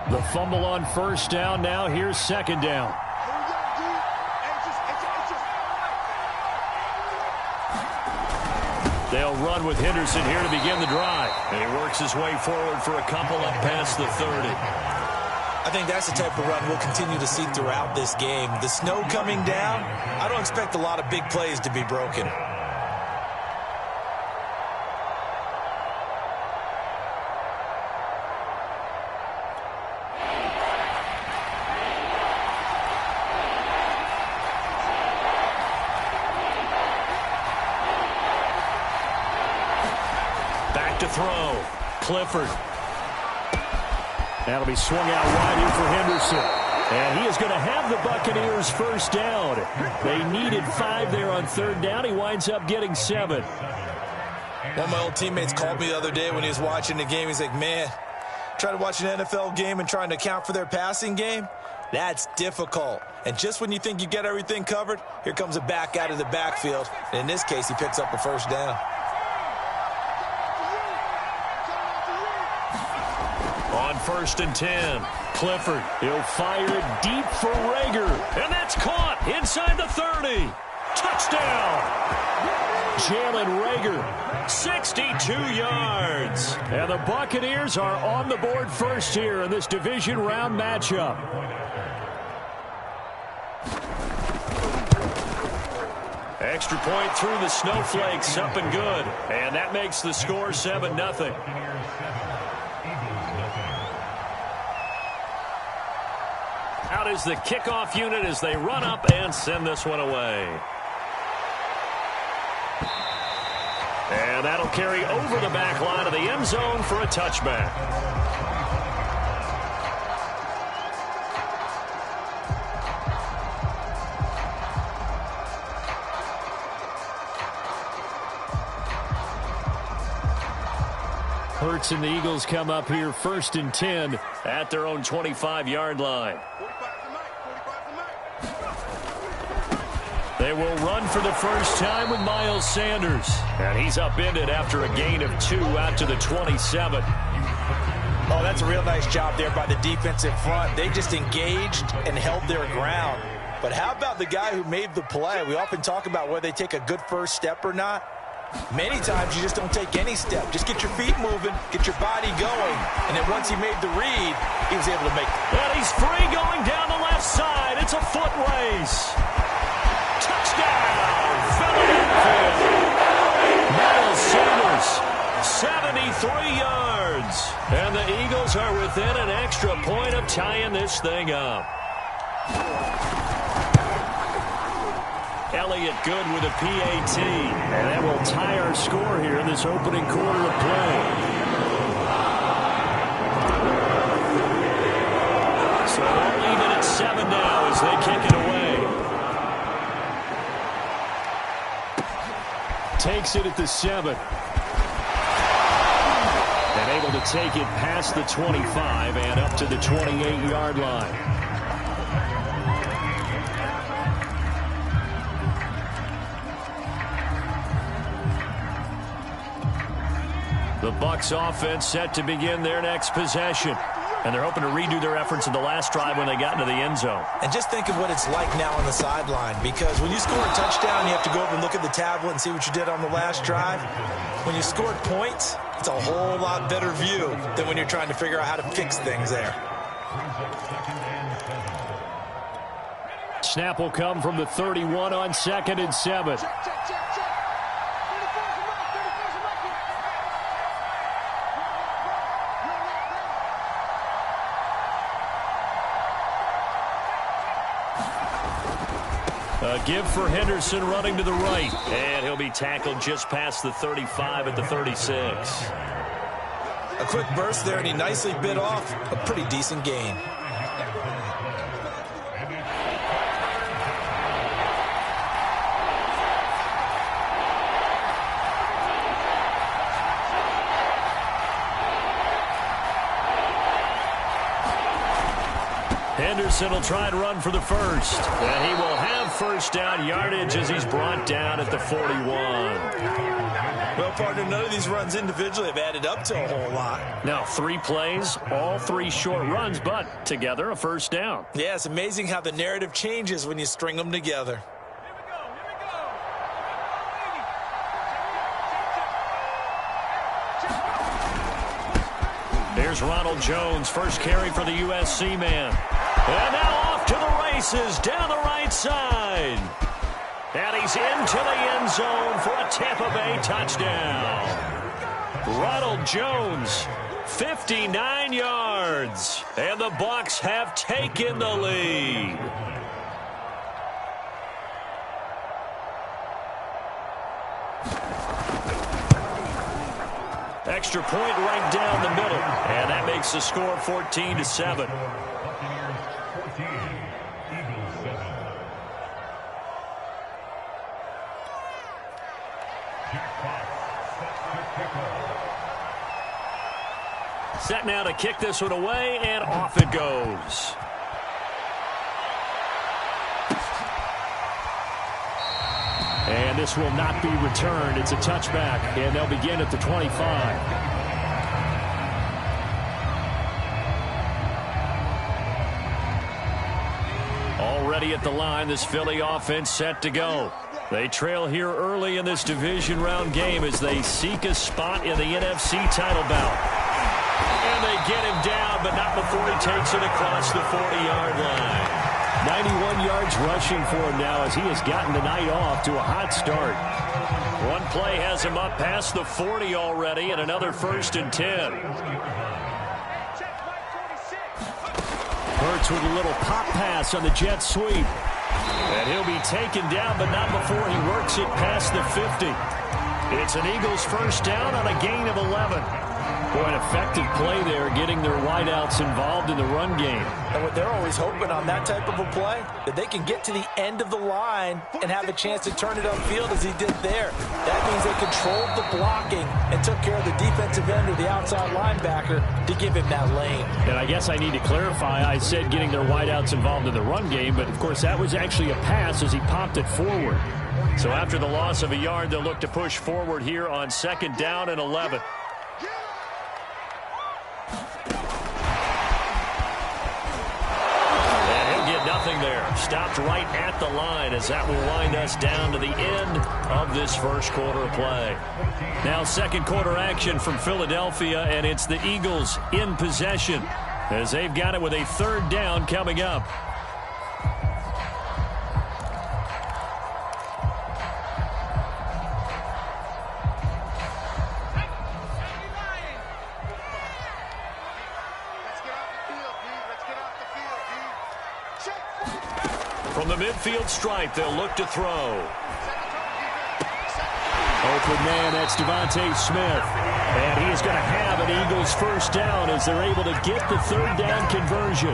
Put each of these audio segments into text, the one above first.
The fumble on first down. Now here's second down. They'll run with Henderson here to begin the drive. And he works his way forward for a couple up past the 30. I think that's the type of run we'll continue to see throughout this game. The snow coming down, I don't expect a lot of big plays to be broken. To throw. Clifford. That'll be swung out wide here for Henderson. And he is going to have the Buccaneers first down. They needed 5 there on third down. He winds up getting 7. One of my old teammates called me the other day when he was watching the game. He's like, man, trying to watch an NFL game and trying to account for their passing game, that's difficult. And just when you think you get everything covered, here comes a back out of the backfield. And in this case, he picks up a first down. On 1st and 10, Clifford. He'll fire it deep for Rager. And that's caught inside the 30. Touchdown! Jalen Rager, 62 yards. And the Buccaneers are on the board first here in this division round matchup. Extra point through the snowflakes, up and good. And that makes the score 7-0. Out is the kickoff unit as they run up and send this one away. And that'll carry over the back line of the end zone for a touchback. Hurts and the Eagles come up here 1st and 10 at their own 25-yard line. They will run for the first time with Miles Sanders. And he's upended after a gain of 2 out to the 27. Oh, that's a real nice job there by the defensive front. They just engaged and held their ground. But how about the guy who made the play? We often talk about whether they take a good first step or not. Many times you just don't take any step. Just get your feet moving, get your body going. And then once he made the read, he was able to make it. And he's free going down the left side. It's a foot race. Touchdown! Philadelphia. Miles Sanders, 73 yards. And the Eagles are within an extra point of tying this thing up. Elliott good with a PAT. And that will tie our score here in this opening quarter of play. So we're even at 7 now as they kick it away. Takes it at the 7. And able to take it past the 25 and up to the 28-yard line. The Bucs offense set to begin their next possession. And they're hoping to redo their efforts in the last drive when they got into the end zone. And just think of what it's like now on the sideline, because when you score a touchdown, you have to go over and look at the tablet and see what you did on the last drive. When you scored points, it's a whole lot better view than when you're trying to figure out how to fix things there. Snap will come from the 31 on 2nd and 7. A give for Henderson running to the right. And he'll be tackled just past the 35 at the 36. A quick burst there, and he nicely bit off a pretty decent gain. Henderson will try and run for the first. And he will have first down yardage as he's brought down at the 41. Well, partner, none of these runs individually have added up to a whole lot. Now 3 plays, all 3 short runs, but together a first down. Yeah, it's amazing how the narrative changes when you string them together. Here's Ronald Jones, first carry for the USC man. And now off to the races down the right side. And he's into the end zone for a Tampa Bay touchdown. Ronald Jones, 59 yards. And the Bucs have taken the lead. Extra point right down the middle. And that makes the score 14-7. Set now to kick this one away, and off it goes. And this will not be returned. It's a touchback, and they'll begin at the 25. Already at the line, this Philly offense set to go. They trail here early in this division round game as they seek a spot in the NFC title bout. And they get him down, but not before he takes it across the 40-yard line. 91 yards rushing for him now as he has gotten the night off to a hot start. One play has him up past the 40 already, and another 1st and 10. Hurts with a little pop pass on the jet sweep. And he'll be taken down, but not before he works it past the 50. It's an Eagles first down on a gain of 11. Boy, an effective play there, getting their wideouts involved in the run game. And what they're always hoping on that type of a play, that they can get to the end of the line and have a chance to turn it upfield as he did there. That means they controlled the blocking and took care of the defensive end or the outside linebacker to give him that lane. And I guess I need to clarify, I said getting their wideouts involved in the run game, but of course that was actually a pass as he popped it forward. So after the loss of a yard, they'll look to push forward here on 2nd down and 11. There, stopped right at the line as that will wind us down to the end of this first quarter of play. Now 2nd quarter action from Philadelphia, and it's the Eagles in possession as they've got it with a 3rd down coming up. From the midfield stripe, they'll look to throw. Open man, that's Devontae Smith. And he is going to have an Eagles first down as they're able to get the 3rd down conversion.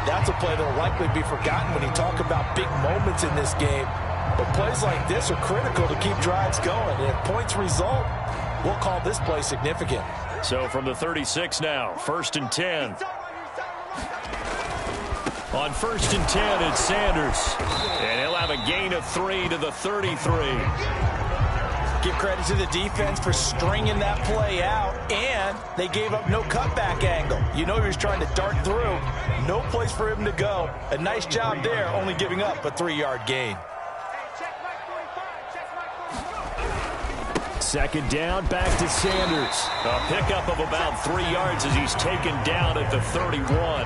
That's a play that will likely be forgotten when you talk about big moments in this game. But plays like this are critical to keep drives going. And if points result, we'll call this play significant. So from the 36 now, 1st and 10. On 1st and 10, it's Sanders. And he'll have a gain of 3 to the 33. Give credit to the defense for stringing that play out, and they gave up no cutback angle. You know he was trying to dart through. No place for him to go. A nice job there, only giving up a 3-yard gain. 2nd down, back to Sanders. A pickup of about 3 yards as he's taken down at the 31.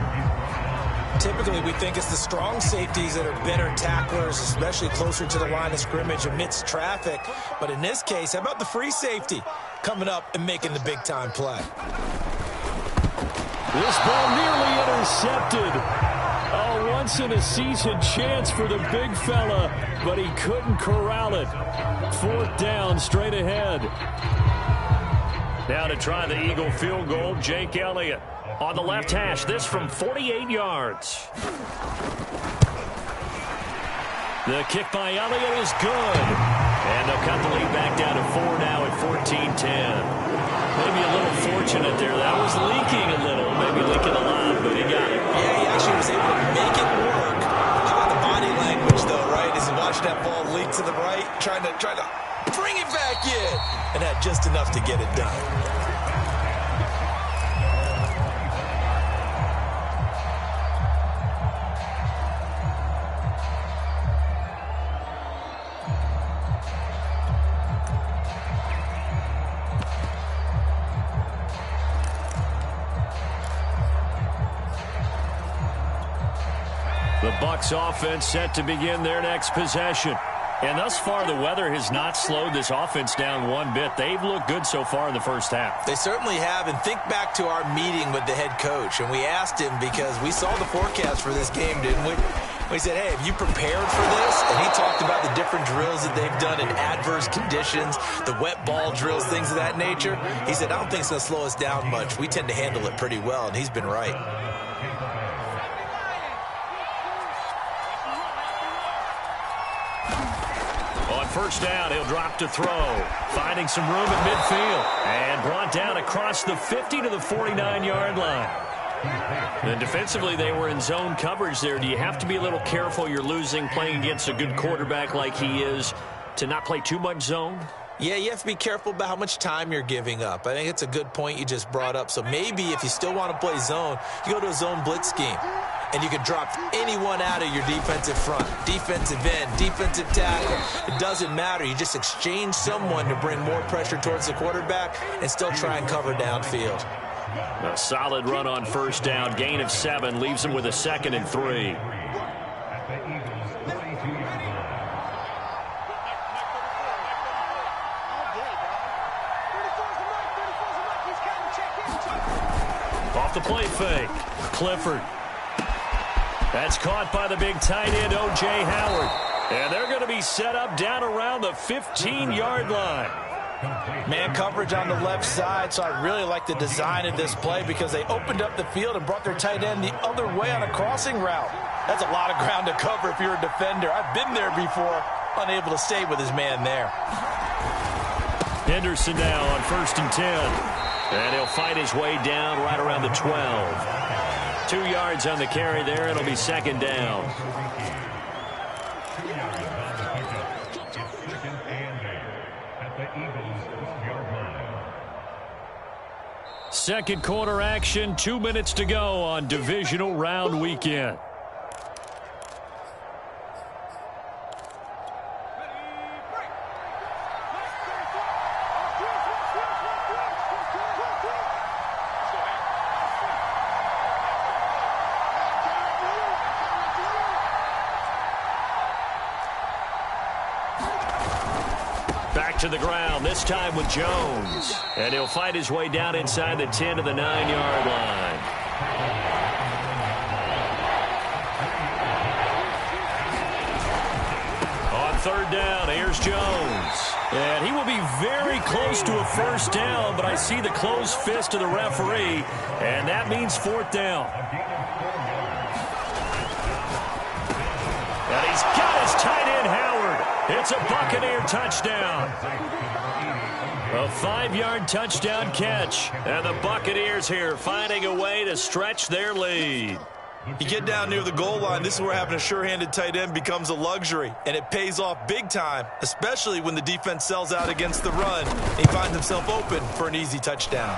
Typically, we think it's the strong safeties that are better tacklers, especially closer to the line of scrimmage amidst traffic. But in this case, how about the free safety coming up and making the big-time play? This ball nearly intercepted. A once-in-a-season chance for the big fella, but he couldn't corral it. 4th down, straight ahead. Now to try the Eagle field goal, Jake Elliott. On the left hash, this from 48 yards. The kick by Elliott is good. And they'll cut the lead back down to 4 now at 14-10. Maybe a little fortunate there. That was leaking a little, maybe leaking a lot, but he got it. Yeah, he actually was able to make it work. How about the body language, though, right? As he watched that ball leak to the right, trying to bring it back in. to get it done. The Bucs offense set to begin their next possession. And thus far, the weather has not slowed this offense down one bit. They've looked good so far in the first half. They certainly have. And think back to our meeting with the head coach. And we asked him because we saw the forecast for this game, didn't we? We said, hey, have you prepared for this? And he talked about the different drills that they've done in adverse conditions, the wet ball drills, things of that nature. He said, I don't think it's going to slow us down much. We tend to handle it pretty well, and he's been right. First down, he'll drop to throw. Finding some room at midfield. And brought down across the 50 to the 49-yard line. And defensively, they were in zone coverage there. Do you have to be a little careful? You're losing playing against a good quarterback like he is to not play too much zone? Yeah, you have to be careful about how much time you're giving up. I think it's a good point you just brought up. So maybe if you still want to play zone, you go to a zone blitz scheme. And you can drop anyone out of your defensive front, defensive end, defensive tackle. It doesn't matter. You just exchange someone to bring more pressure towards the quarterback and still try and cover downfield. A solid run on first down. Gain of 7 leaves him with a 2nd and 3. Off the play fake. Clifford. That's caught by the big tight end, O.J. Howard. And they're going to be set up down around the 15-yard line. Man coverage on the left side, so I really like the design of this play because they opened up the field and brought their tight end the other way on a crossing route. That's a lot of ground to cover if you're a defender. I've been there before, unable to stay with his man there. Henderson now on 1st and 10. And he'll fight his way down right around the 12. 2 yards on the carry there. It'll be 2nd down. Second quarter action. 2 minutes to go on divisional round weekend. To the ground, this time with Jones. And he'll fight his way down inside the 10 to the 9-yard line. On 3rd down, here's Jones. And he will be very close to a first down, but I see the closed fist of the referee, and that means 4th down. And he's got his tight end, Howard. It's a Buccaneer touchdown. A 5-yard touchdown catch. And the Buccaneers here finding a way to stretch their lead. You get down near the goal line, this is where having a sure-handed tight end becomes a luxury. And it pays off big time, especially when the defense sells out against the run. He finds himself open for an easy touchdown.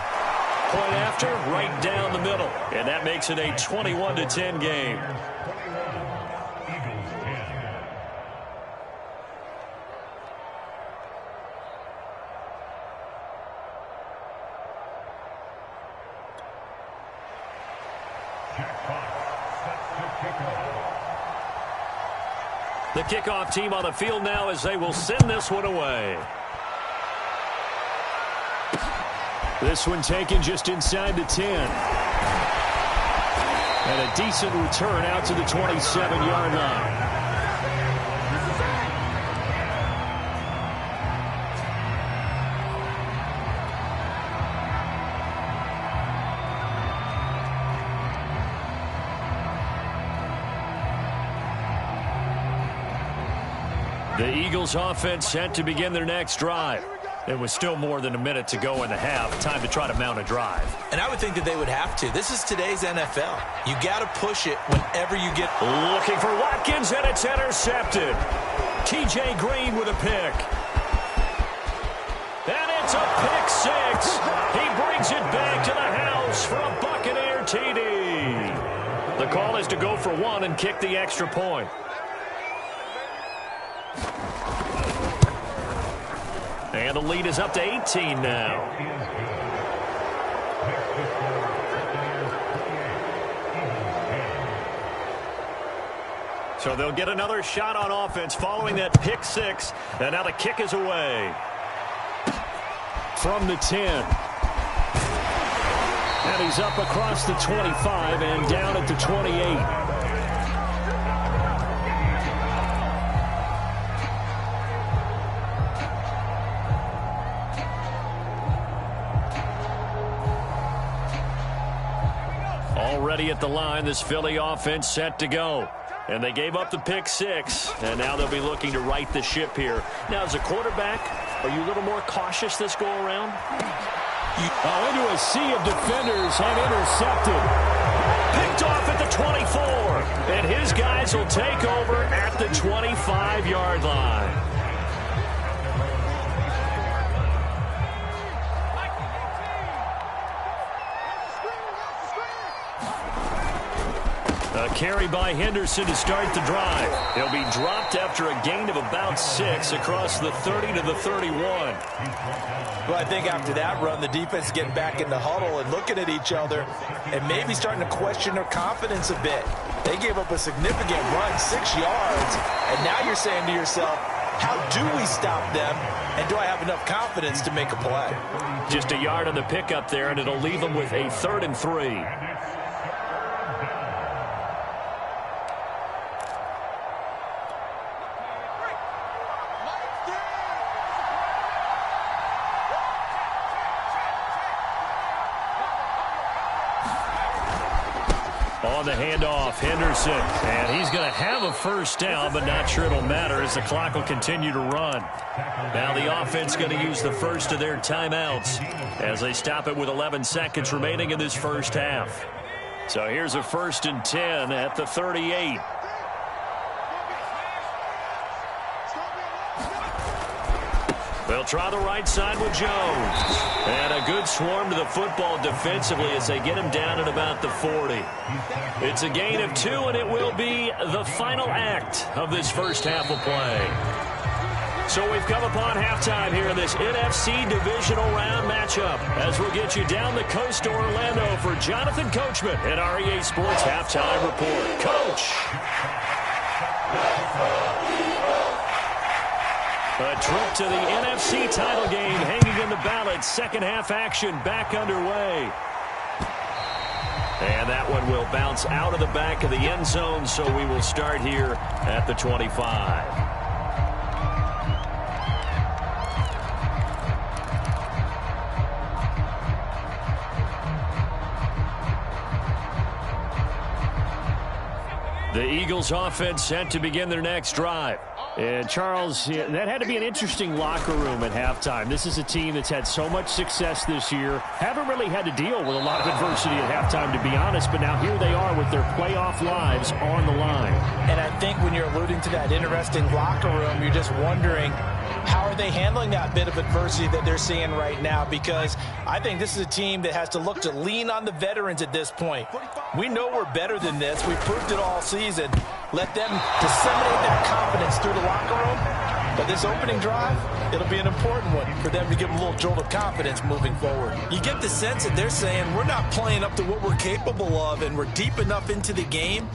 Point after, right down the middle. And that makes it a 21-10 game. The kickoff team on the field now as they will send this one away. This one taken just inside the 10. And a decent return out to the 27-yard line. The Eagles offense set to begin their next drive. It was still more than a minute to go in the half. Time to try to mount a drive. And I would think that they would have to. This is today's NFL. You got to push it whenever you get... Looking for Watkins, and it's intercepted. T.J. Green with a pick. And It's a pick six. He brings it back to the house for a Buccaneer TD. The call is to go for one and kick the extra point. And the lead is up to 18 now. So they'll get another shot on offense following that pick six. And now the kick is away. From the 10. And he's up across the 25 and down at the 28. Already at the line, this Philly offense set to go. And they gave up the pick six, and now they'll be looking to right the ship here. Now, as a quarterback, are you a little more cautious this go-around? Into a sea of defenders and intercepted. Picked off at the 24, and his guys will take over at the 25-yard line. A carry by Henderson to start the drive. He'll be dropped after a gain of about 6 across the 30 to the 31. Well, I think after that run, the defense getting back in the huddle and looking at each other and maybe starting to question their confidence a bit. They gave up a significant run, 6 yards, and now you're saying to yourself, how do we stop them, and do I have enough confidence to make a play? Just a yard on the pickup there, and it'll leave them with a 3rd and 3. On the handoff, Henderson, and he's going to have a first down, but not sure it'll matter as the clock will continue to run. Now the offense going to use the first of their timeouts as they stop it with 11 seconds remaining in this first half. So here's a 1st and 10 at the 38. They'll try the right side with Jones. And a good swarm to the football defensively as they get him down at about the 40. It's a gain of 2, and it will be the final act of this first half of play. So we've come upon halftime here in this NFC Divisional Round matchup as we'll get you down the coast to Orlando for Jonathan Coachman at our EA Sports Halftime Report. Coach! A trip to the NFC title game hanging in the balance. Second half action back underway. And that one will bounce out of the back of the end zone, so we will start here at the 25. The Eagles offense set to begin their next drive. And, Charles, that had to be an interesting locker room at halftime. This is a team that's had so much success this year. Haven't really had to deal with a lot of adversity at halftime, to be honest. But now here they are with their playoff lives on the line. And I think when you're alluding to that interesting locker room, you're just wondering, how are they handling that bit of adversity that they're seeing right now? Because I think this is a team that has to look to lean on the veterans at this point. We know we're better than this. We've proved it all season. Let them disseminate that confidence through the locker room. But this opening drive, it'll be an important one for them to give them a little jolt of confidence moving forward. You get the sense that they're saying we're not playing up to what we're capable of, and we're deep enough into the game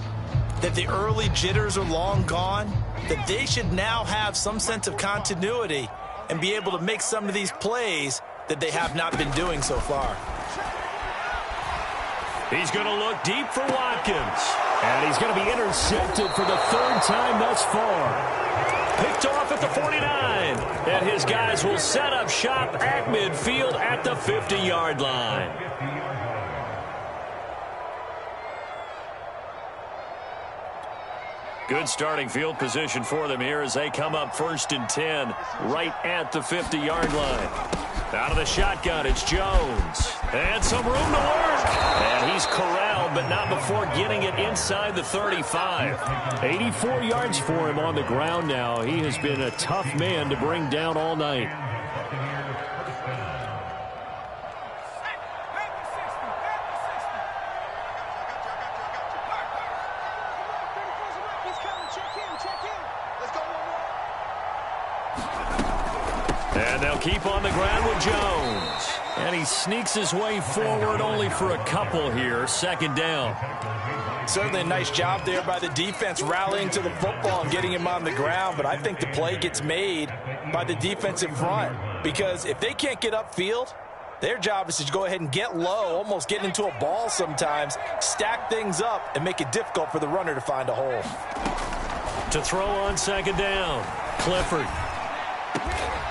that the early jitters are long gone, that they should now have some sense of continuity and be able to make some of these plays that they have not been doing so far. He's going to look deep for Watkins. And he's going to be intercepted for the 3rd time thus far. Picked off at the 49. And his guys will set up shop at midfield at the 50-yard line. Good starting field position for them here as they come up 1st and 10 right at the 50-yard line. Out of the shotgun, it's Jones. And some room to work. And he's corralled, but not before getting it inside the 35. 84 yards for him on the ground now. He has been a tough man to bring down all night. And they'll keep on the ground with Jones. And he sneaks his way forward only for a couple here. Second down. Certainly a nice job there by the defense rallying to the football and getting him on the ground. But I think the play gets made by the defensive front. Because if they can't get upfield, their job is to go ahead and get low, almost get into a ball sometimes, stack things up, and make it difficult for the runner to find a hole. To throw on second down, Clifford.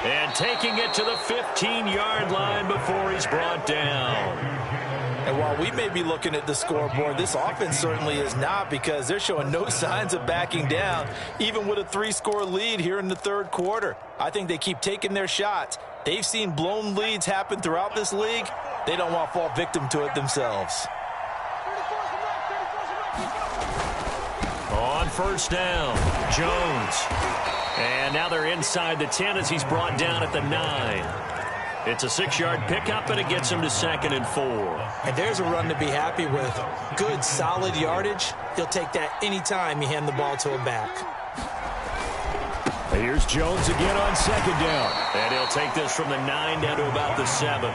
And taking it to the 15-yard line before he's brought down. And while we may be looking at the scoreboard, this offense certainly is not, because they're showing no signs of backing down, even with a 3-score lead here in the third quarter. I think they keep taking their shots. They've seen blown leads happen throughout this league. They don't want to fall victim to it themselves. On first down, Jones. And now they're inside the 10 as he's brought down at the 9. It's a 6-yard pickup, and it gets him to 2nd and 4. And there's a run to be happy with. Good, solid yardage. He'll take that anytime you hand the ball to him back. Here's Jones again on second down. And he'll take this from the 9 down to about the 7.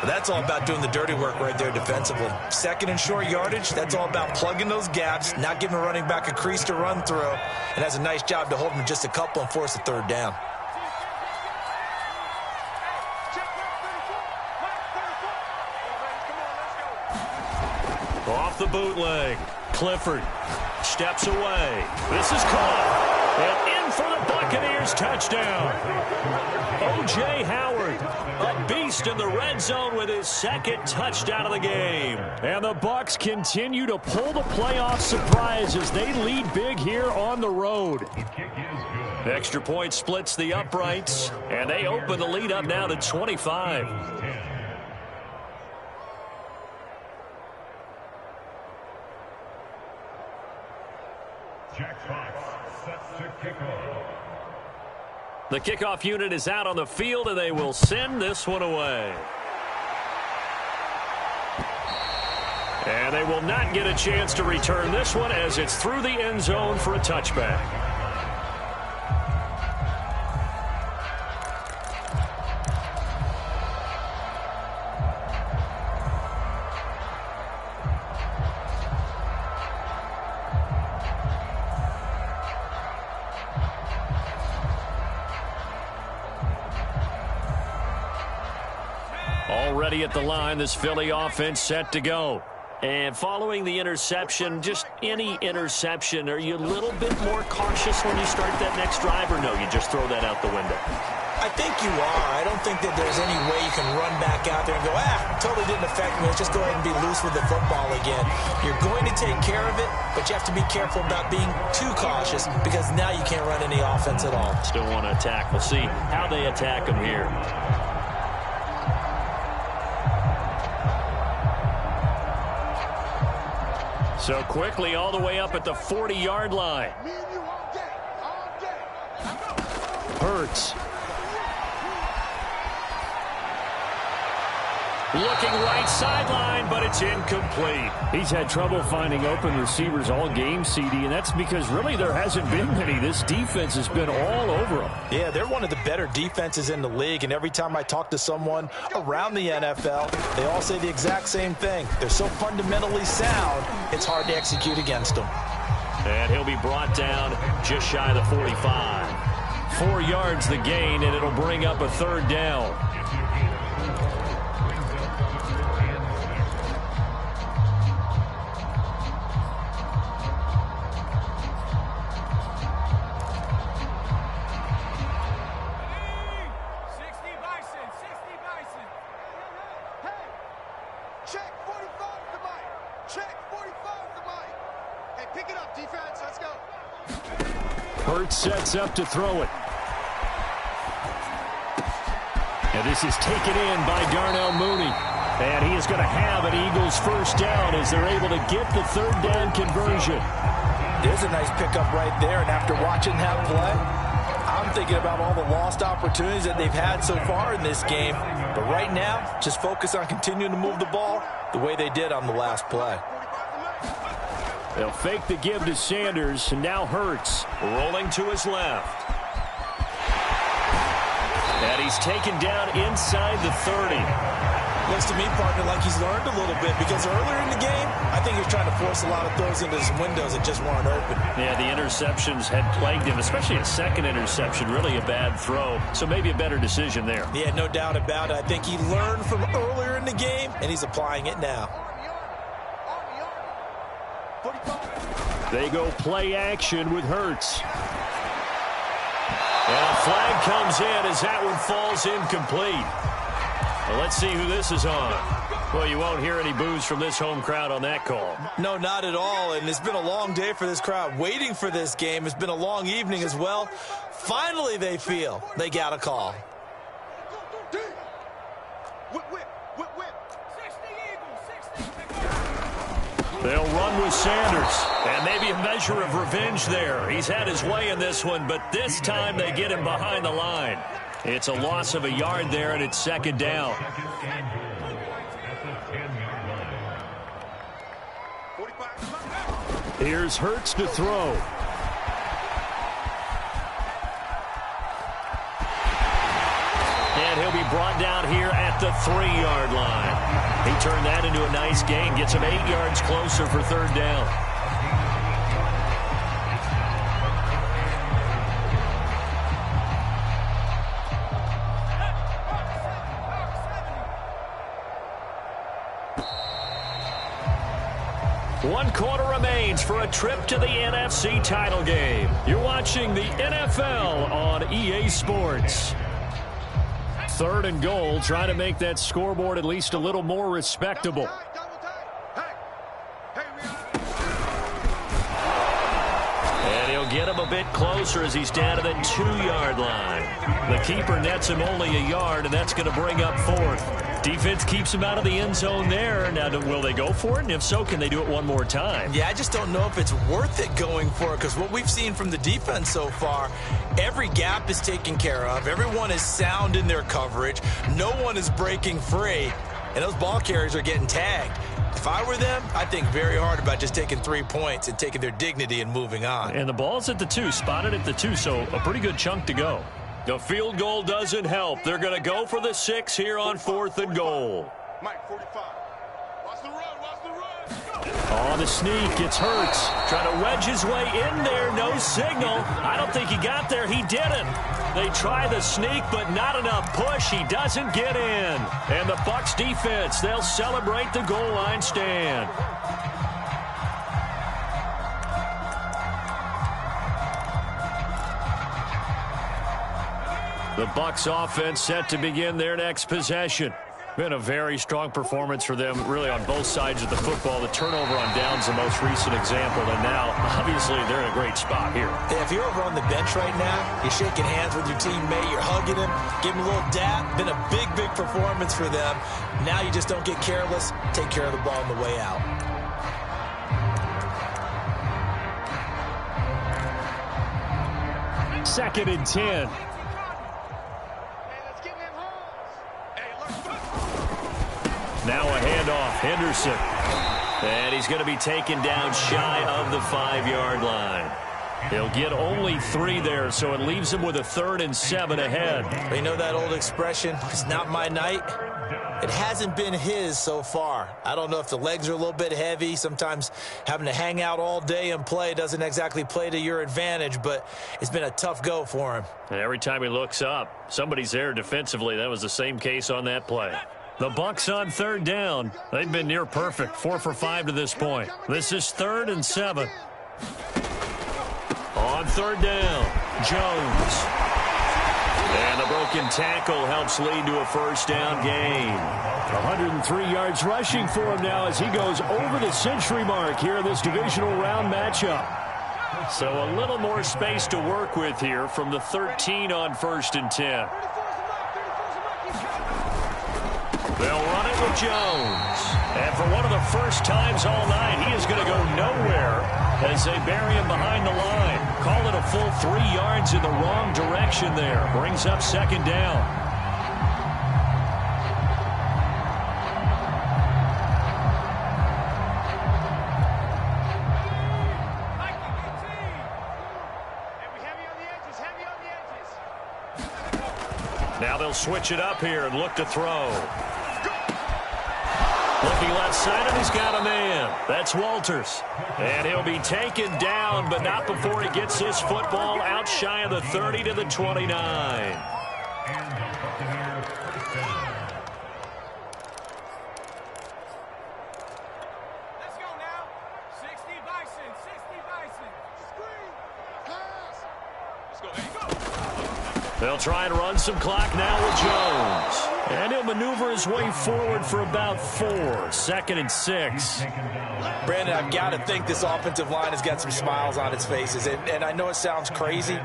That's all about doing the dirty work right there defensively. Second and short yardage, that's all about plugging those gaps, not giving a running back a crease to run through, and has a nice job to hold him just a couple and force a third down. Off the bootleg, Clifford steps away. This is caught. And in for the Buccaneers, touchdown. O.J. Howard, a beast in the red zone with his 2nd touchdown of the game. And the Bucs continue to pull the playoff surprise as they lead big here on the road. Extra point splits the uprights, and they open the lead up now to 25. The kickoff unit is out on the field, and they will send this one away. And they will not get a chance to return this one as it's through the end zone for a touchback. Already at the line, this Philly offense set to go. And following the interception, just any interception, are you a little bit more cautious when you start that next drive, or no, you just throw that out the window? I think you are. I don't think that there's any way you can run back out there and go, totally didn't affect me. Let's just go ahead and be loose with the football again. You're going to take care of it, but you have to be careful about being too cautious, because now you can't run any offense at all. Still want to attack. We'll see how they attack them here. So quickly all the way up at the 40-yard line. Hurts. Looking right sideline, but it's incomplete. He's had trouble finding open receivers all game, CD, and that's because really there hasn't been many. This defense has been all over them. Yeah, they're one of the better defenses in the league, and every time I talk to someone around the NFL, they all say the exact same thing. They're so fundamentally sound, it's hard to execute against them. And he'll be brought down just shy of the 45. 4 yards the gain, and it'll bring up a third down. Hurts sets up to throw it. And this is taken in by Darnell Mooney. And he is going to have an Eagles first down as they're able to get the third down conversion. There's a nice pickup right there, and after watching that play, I'm thinking about all the lost opportunities that they've had so far in this game. But right now, just focus on continuing to move the ball the way they did on the last play. They'll fake the give to Sanders, and now Hurts rolling to his left. And he's taken down inside the 30. Looks to me, partner, like he's learned a little bit because earlier in the game, I think he was trying to force a lot of throws into his windows that just weren't open. Yeah, the interceptions had plagued him, especially a second interception, really a bad throw. So maybe a better decision there. Yeah, no doubt about it. I think he learned from earlier in the game, and he's applying it now. They go play action with Hurts. And a flag comes in as that one falls incomplete. Well, let's see who this is on. Well, you won't hear any boos from this home crowd on that call. No, not at all. And it's been a long day for this crowd waiting for this game. It's been a long evening as well. Finally, they feel they got a call. They'll run with Sanders. And maybe a measure of revenge there. He's had his way in this one, but this time they get him behind the line. It's a loss of a yard there, and it's second down. Here's Hurts to throw. And he'll be brought down here at the 3-yard line. He turned that into a nice gain, gets him 8 yards closer for third down. One quarter remains for a trip to the NFC title game. You're watching the NFL on EA Sports. Third and goal, trying to make that scoreboard at least a little more respectable. And he'll get him a bit closer as he's down to the 2-yard line. The keeper nets him only a yard, and that's going to bring up fourth. Defense keeps him out of the end zone there. Now, will they go for it? And if so, can they do it one more time? Yeah, I just don't know if it's worth it going for it because what we've seen from the defense so far, every gap is taken care of. Everyone is sound in their coverage. No one is breaking free, and those ball carriers are getting tagged. If I were them, I'd think very hard about just taking 3 points and taking their dignity and moving on. And the ball's at the 2, spotted at the 2, so a pretty good chunk to go. The field goal doesn't help. They're going to go for the 6 here on 4th and goal. Mike, 45. Watch the run, watch the run. On the sneak, it's Hurts. Trying to wedge his way in there, no signal. I don't think he got there. He didn't. They try the sneak, but not enough push. He doesn't get in. And the Bucs defense, they'll celebrate the goal line stand. The Bucs offense set to begin their next possession. Been a very strong performance for them, really, on both sides of the football. The turnover on downs, the most recent example, and now, obviously, they're in a great spot here. Yeah, if you're over on the bench right now, you're shaking hands with your teammate, you're hugging him, giving him a little dap. Been a big, big performance for them. Now you just don't get careless. Take care of the ball on the way out. Second and 10. Now a handoff, Henderson. And he's going to be taken down shy of the 5-yard line. He'll get only 3 there, so it leaves him with a 3rd and 7 ahead. You know that old expression, it's not my night? It hasn't been his so far. I don't know if the legs are a little bit heavy. Sometimes having to hang out all day and play doesn't exactly play to your advantage, but it's been a tough go for him. And every time he looks up, somebody's there defensively. That was the same case on that play. The Bucs on 3rd down. They've been near perfect, 4 for 5 to this point. This is 3rd and 7. On 3rd down, Jones. And the broken tackle helps lead to a 1st down gain. 103 yards rushing for him now as he goes over the century mark here in this divisional round matchup. So a little more space to work with here from the 13 on 1st and 10. They'll run it with Jones. And for one of the first times all night, he is going to go nowhere as they bury him behind the line. Call it a full 3 yards in the wrong direction there. Brings up 2nd down. Now they'll they'll switch it up here and look to throw. Looking left side, and he's got a man. That's Walters. And he'll be taken down, but not before he gets this football out shy of the 30 to the 29. They'll try and run some clock now with Jones. And he'll maneuver his way forward for about 4. 2nd and 6. Brandon, I've got to think this offensive line has got some smiles on its faces. And I know it sounds crazy,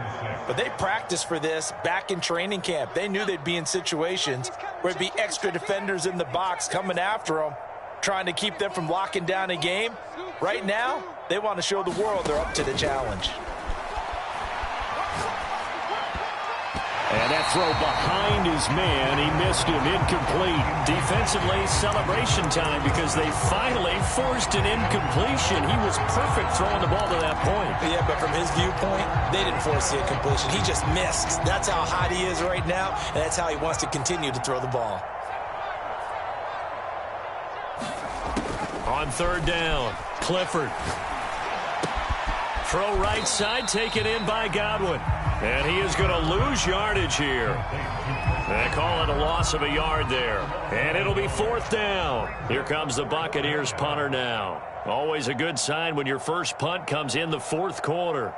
but they practiced for this back in training camp. They knew they'd be in situations where there'd be extra defenders in the box coming after them, trying to keep them from locking down a game. Right now, they want to show the world they're up to the challenge. And that throw behind his man, he missed him, incomplete. Defensively, celebration time because they finally forced an incompletion. He was perfect throwing the ball to that point. Yeah, but from his viewpoint, they didn't force the incompletion. He just missed. That's how hot he is right now, and that's how he wants to continue to throw the ball. On 3rd down, Clifford. Throw right side, taken in by Godwin. And he is going to lose yardage here. They call it a loss of a yard there. And it'll be 4th down. Here comes the Buccaneers punter now. Always a good sign when your first punt comes in the 4th quarter.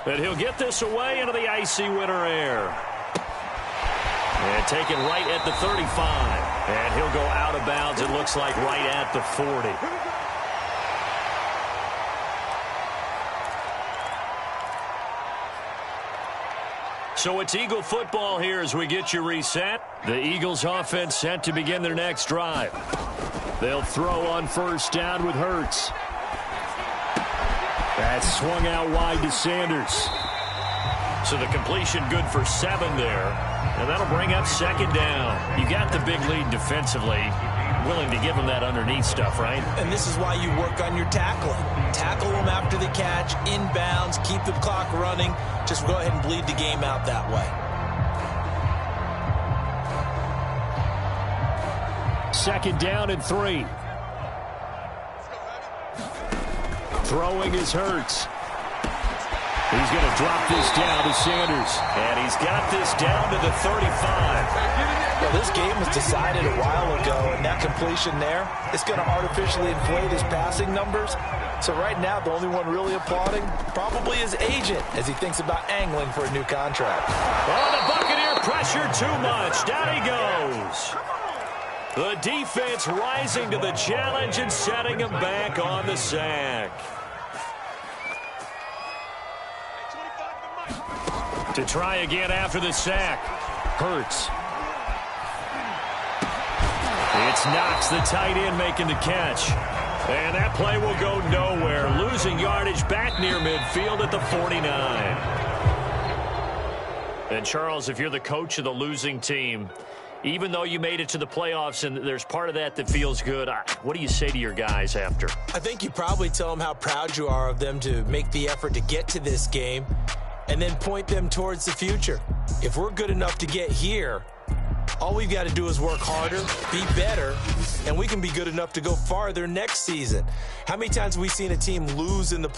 And he'll get this away into the icy winter air. And taken right at the 35. And he'll go out of bounds, it looks like, right at the 40. So it's Eagle football here as we get you reset. The Eagles offense set to begin their next drive. They'll throw on 1st down with Hurts. That's swung out wide to Sanders. So the completion good for 7 there. And that'll bring up 2nd down. You got the big lead defensively. Willing to give them that underneath stuff, right? And this is why you work on your tackling. Tackle them after the catch, inbounds, keep the clock running. Just go ahead and bleed the game out that way. 2nd down and 3. Throwing is Hurts. He's going to drop this down to Sanders. And he's got this down to the 35. Well, this game was decided a while ago, and that completion there is going to artificially inflate his passing numbers. So right now, the only one really applauding probably his agent as he thinks about angling for a new contract. Oh, the Buccaneer pressure too much. Down he goes. The defense rising to the challenge and setting him back on the sack. To try again after the sack. Hurts. It's Knox, the tight end, making the catch. And that play will go nowhere. Losing yardage back near midfield at the 49. And, Charles, if you're the coach of the losing team, even though you made it to the playoffs and there's part of that that feels good, what do you say to your guys after? I think you probably tell them how proud you are of them to make the effort to get to this game and then point them towards the future. If we're good enough to get here, all we've got to do is work harder, be better, and we can be good enough to go farther next season. How many times have we seen a team lose in the playoffs